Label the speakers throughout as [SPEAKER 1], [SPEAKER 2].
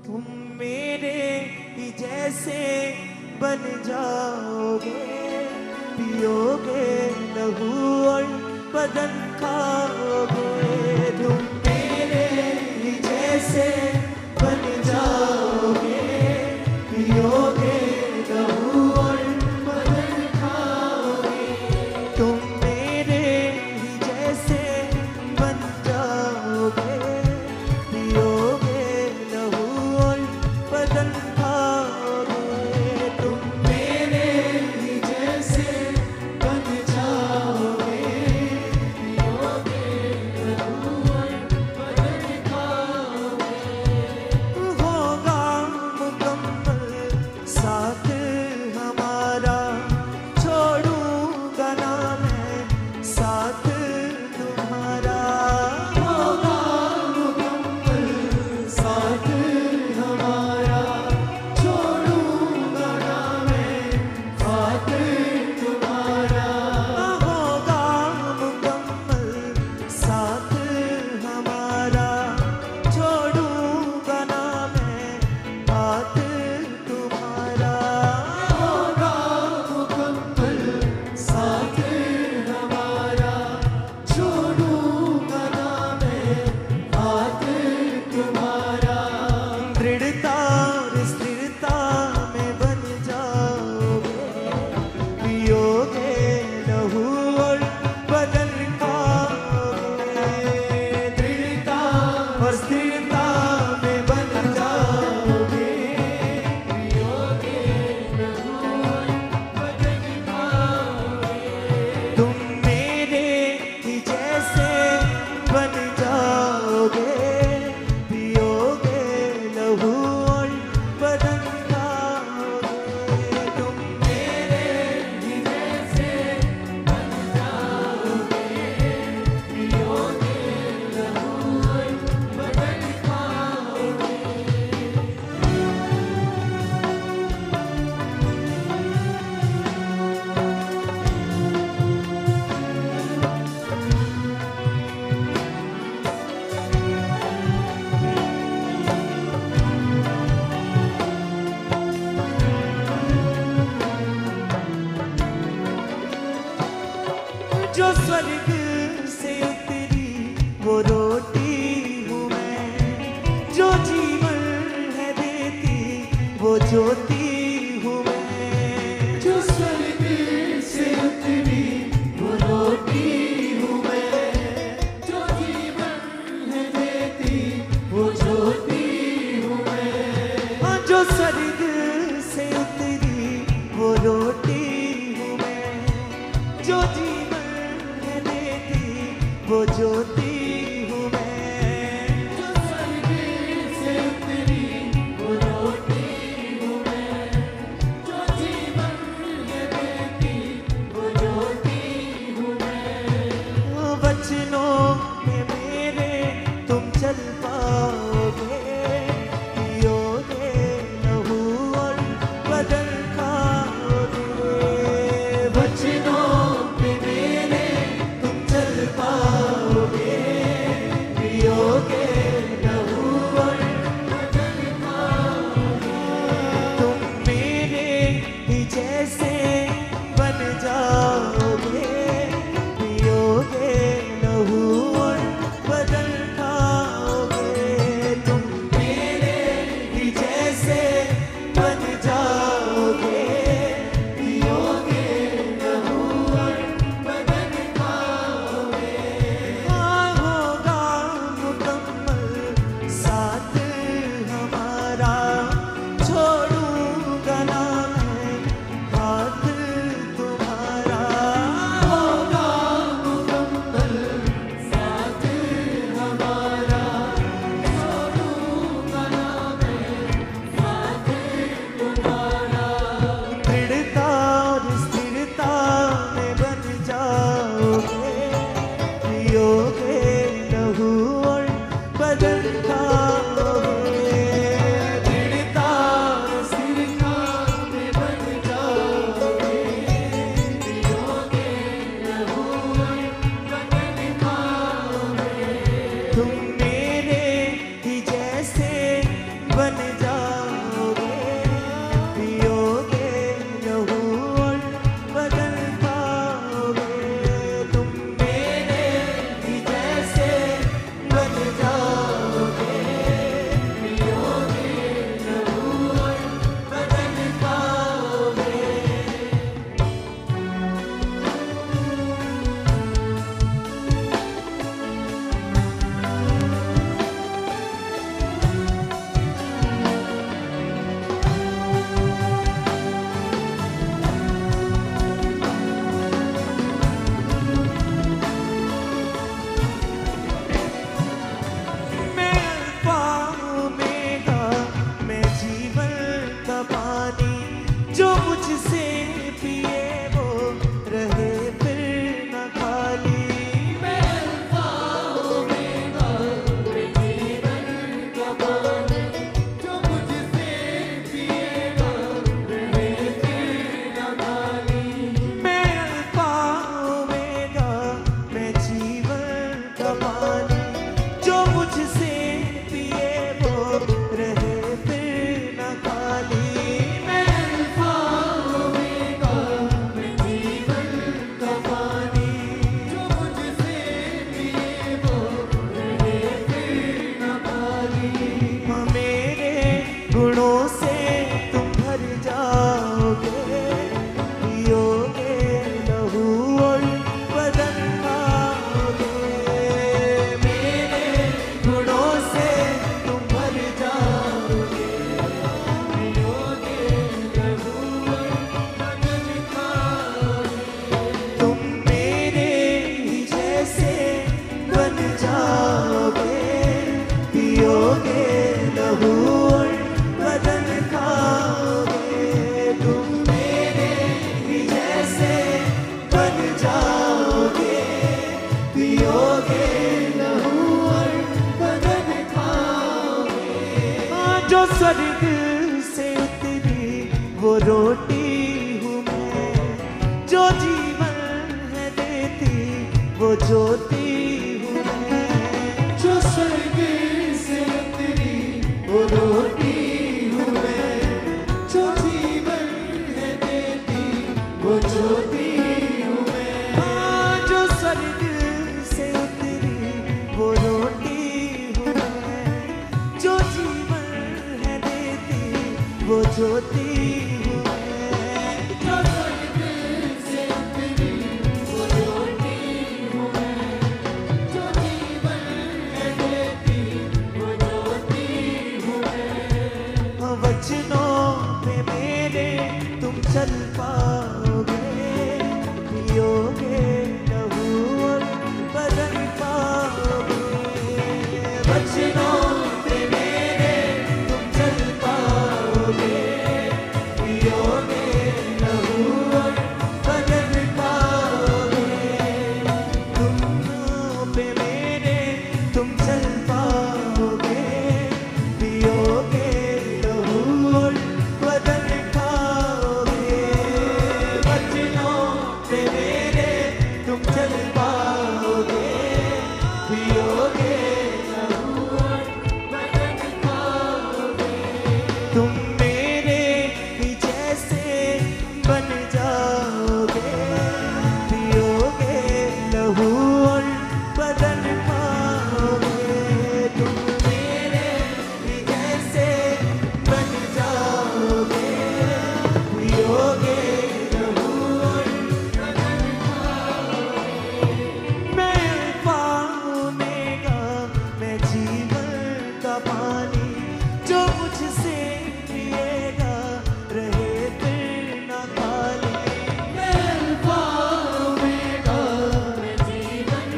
[SPEAKER 1] तुम मेरे ही जैसे बन जाओगे, पियोगे लहू और बदन खाओगे। तुम मेरे ही जैसे बन जाओगे, पियोगे लहू और बदन खाओगे। तुम मेरे ही जैसे बन जाओगे, पियोगे लहू और बदन खाओगे। तुम मेरे ही जैसे बन जाओगे, पियोगे लहू और बदन खाओगे। होगा मुकम्मल साथ हमारा, छोड़ूंगा ना मैं साथ तुम्हारा। होगा मुकम्मल साथ हमारा, छोड़ूंगा ना मैं साथ तुम्हारा। होगा मुकम्मल साथ हमारा, छोड़ूंगा ना मैं हाथ तुम्हारा। होगा मुकम्मल साथ हमारा, छोड़ूंगा ना मैं हाथ तुम्हारा। दृढ़ता और स्थिरता में बन जाओगे, पियोगे लहू और बदन खाओगे। दृढ़ता और स्थिरता में बन जाओगे, पियोगे लहू और बदन खाओगे। तुम मेरे ही जैसे बन जाओगे, पियोगे लहू और बदन खाओगे। तुम मेरे ही जैसे बन जाओगे, पियोगे लहू और बदन खाओगे। जो स्वर्ग से उतरी वो रोटी हूँ मैं, जो जीवन है देती वो ज्योति हूँ मैं। जो स्वर्ग से उतरी वो रोटी हूँ मैं, जो जीवन है देती वो ज्योति हूँ मैं। हाँ, जो स्वर्ग से उतरी वो रोटी हूँ मैं, जो जीवन है देती वो ज्योति हूँ मैं। जो स्वर्ग से उतरी वो रोटी हूँ मैं, जो स्वर्ग से उतरी वो रोटी हूँ मैं, जो जीवन है देती वो ज्योति हूँ मैं।
[SPEAKER 2] जो स्वर्ग से उतरी वो रोटी हूँ मैं, जो जीवन है देती वो ज्योति हूँ मैं।
[SPEAKER 1] हाँ, जो स्वर्ग से उतरी वो रोटी हूँ मैं, जो जीवन है देती वो ज्योति हूँ मैं।
[SPEAKER 2] जो स्वर्ग से उतरी वो रोटी हूँ मैं, जो जीवन है देती वो ज्योति हूँ मैं।
[SPEAKER 1] वचनों पे मेरे तुम चल पाओगे, पियोगे लहू और बदन पाओगे। वचनों पे मेरे तुम चल पाओगे, पियोगे लहू और बदन पाओगे। तुम पे मेरे तुम चल पाओगे, पियोगे लहू और बदन पाओगे। वचनों पे मेरे तुम चल पाओगे, पियोगे लहू और बदन पाओगे। तुम मेरे ही जैसे बन जाओगे, पियोगे लहू और बदन पाओगे। तुम मेरे ही जैसे बन जाओगे, पियोगे लहू और बदन पाओगे। मैं अल्फा ओमेगा, मैं जीवन का पानी, जो मुझसे पिएगा रहे फिर न खाली।
[SPEAKER 2] मैं अल्फा ओमेगा, मैं जीवन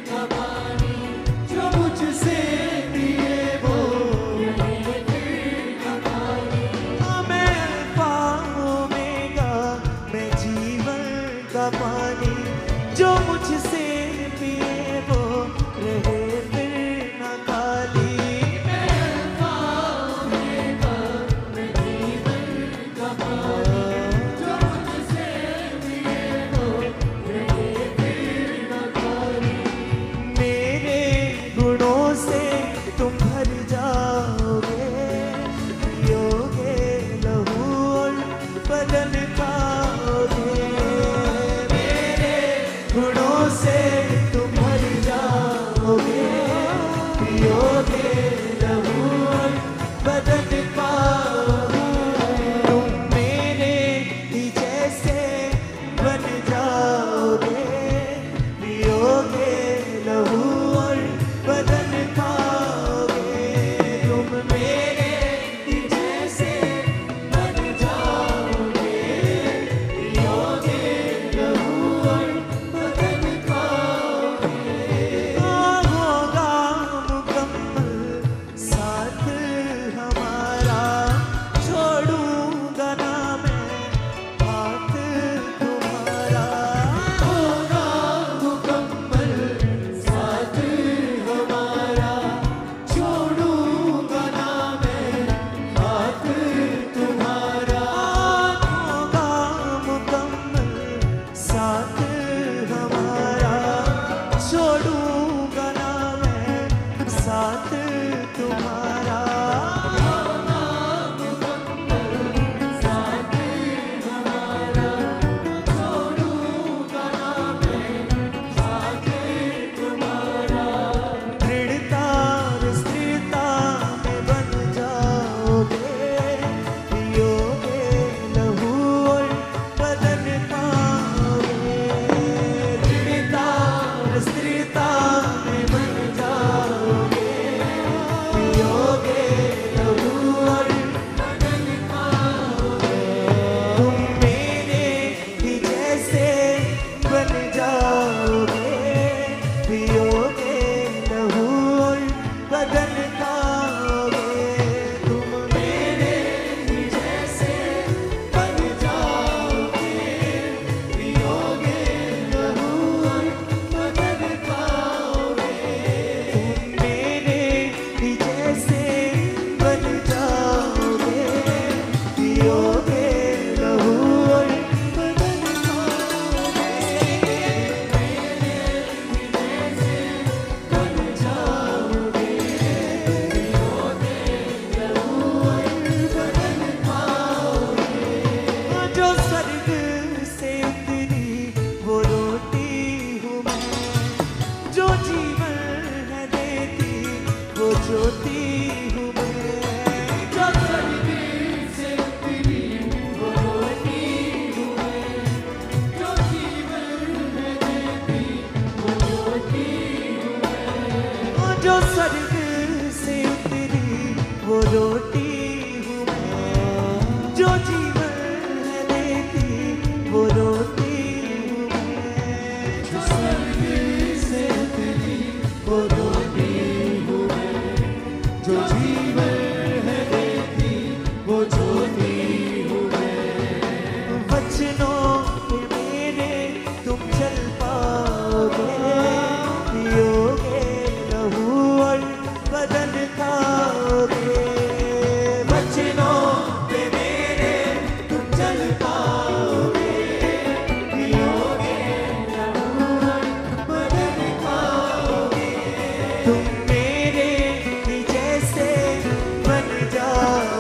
[SPEAKER 2] का पानी, जो मुझसे पिए वो रहे फिर न खाली।
[SPEAKER 1] हाँ, मैं अल्फा ओमेगा, मैं जीवन का पानी, जो मुझसे पिए वो रहे फिर न खाली।
[SPEAKER 2] मैं अल्फा ओमेगा,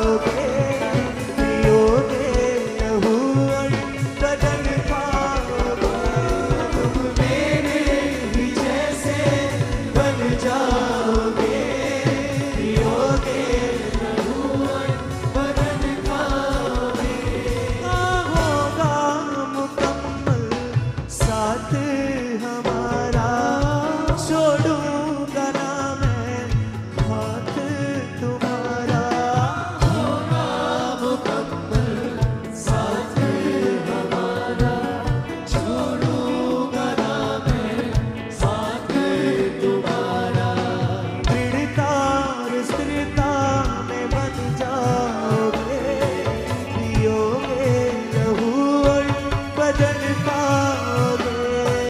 [SPEAKER 1] पाओगे